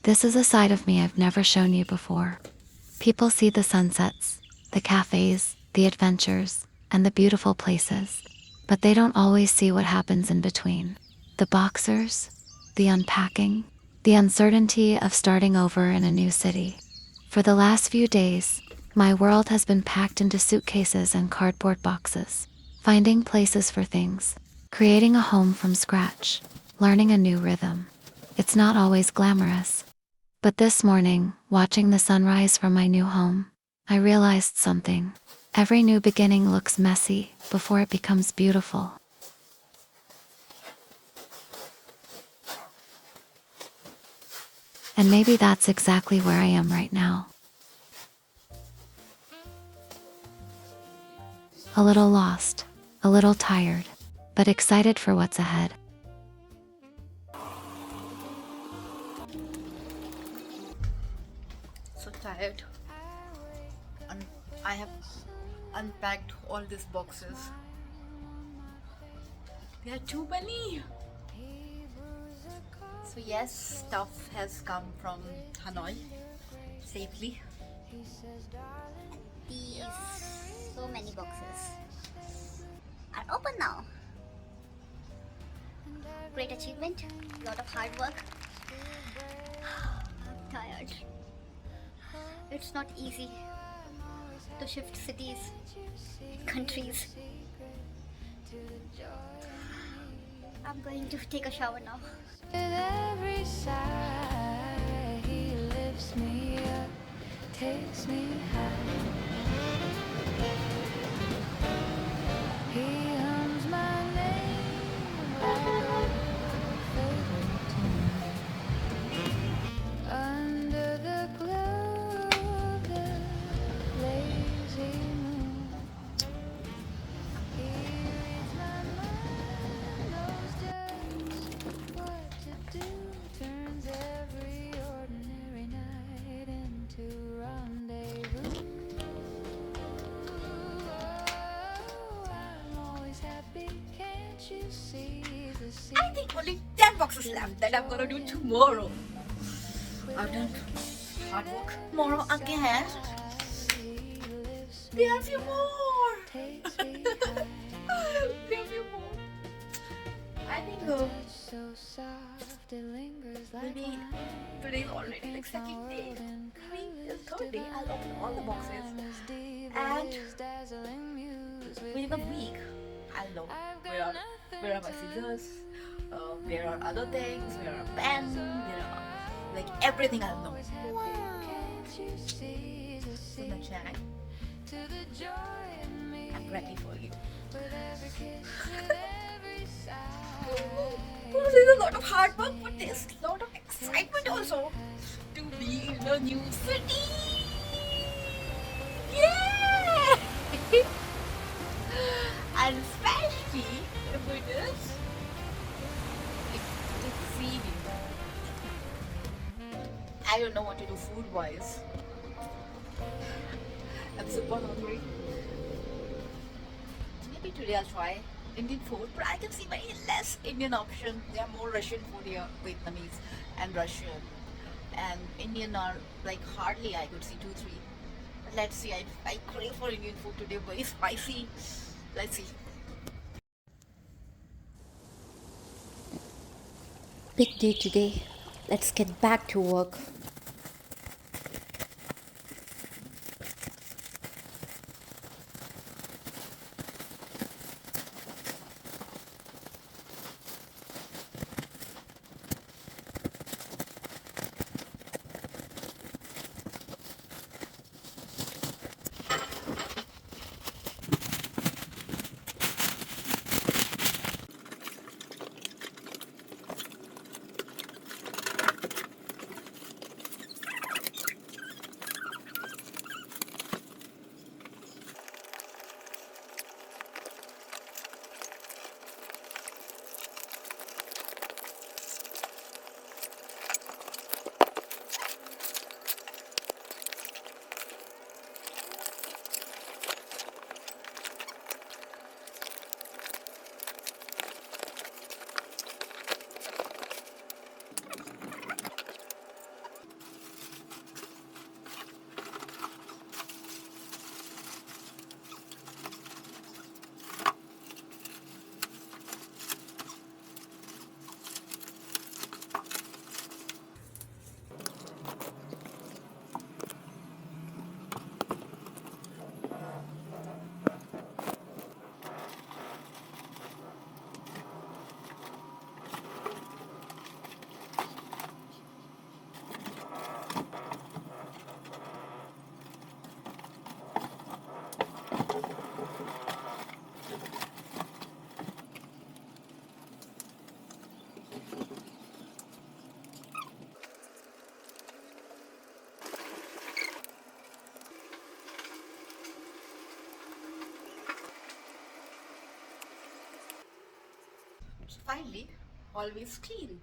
This is a side of me I've never shown you before. People see the sunsets, the cafes, the adventures, and the beautiful places, but they don't always see what happens in between. The boxers, the unpacking, the uncertainty of starting over in a new city. For the last few days, my world has been packed into suitcases and cardboard boxes, finding places for things, creating a home from scratch, learning a new rhythm. It's not always glamorous. But this morning, watching the sunrise from my new home, I realized something. Every new beginning looks messy before it becomes beautiful. And maybe that's exactly where I am right now. A little lost, a little tired, but excited for what's ahead. So tired. I have unpacked all these boxes. There are too many. So yes, stuff has come from Hanoi safely. These so many boxes are open now. Great achievement, lot of hard work. I'm tired. It's not easy to shift cities, countries. I'm going to take a shower now. With every sigh, he lifts me up, takes me high. He hums my name like a favorite tune. Under the glow of the lazy moon, he reads my mind, knows just what to do, turns every ordinary night into rendezvous. Oh, I'm always happy, can't you see the sea? I think only 10 boxes left that I'm gonna do tomorrow. I've done hard work. Tomorrow again. There are a few more. Takes me high. There are a few more. I think So soft it lingers like maybe wine. today is already like second day. Maybe the third day I'll open all the boxes. And within a week I'll know where are my scissors, where are other things, where are pens, where are like everything I'll know. So Nha Trang, I'm ready for you. Well, there's a lot of hard work, but there's a lot of excitement also to be in a new city. Yeah! And especially if it is feeding. I don't know what to do food wise. I'm super hungry. Maybe today I'll try Indian food, but I can see very less Indian option. There are more Russian food here, Vietnamese and Russian. And Indian are like hardly I could see 2-3. But let's see, I crave for Indian food today, very spicy. Let's see. Big day today. Let's get back to work. finally, always clean.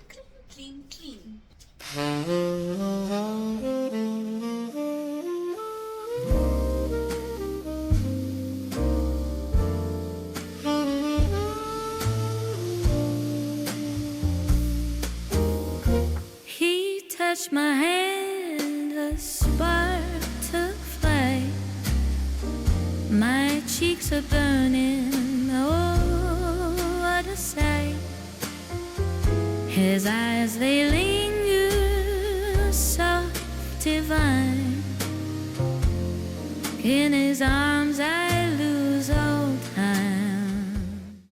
Clean, clean, clean. He touched my hand, a spark took flight. My cheeks are burning, oh, what a sight. His eyes, they linger, soft, divine. In his arms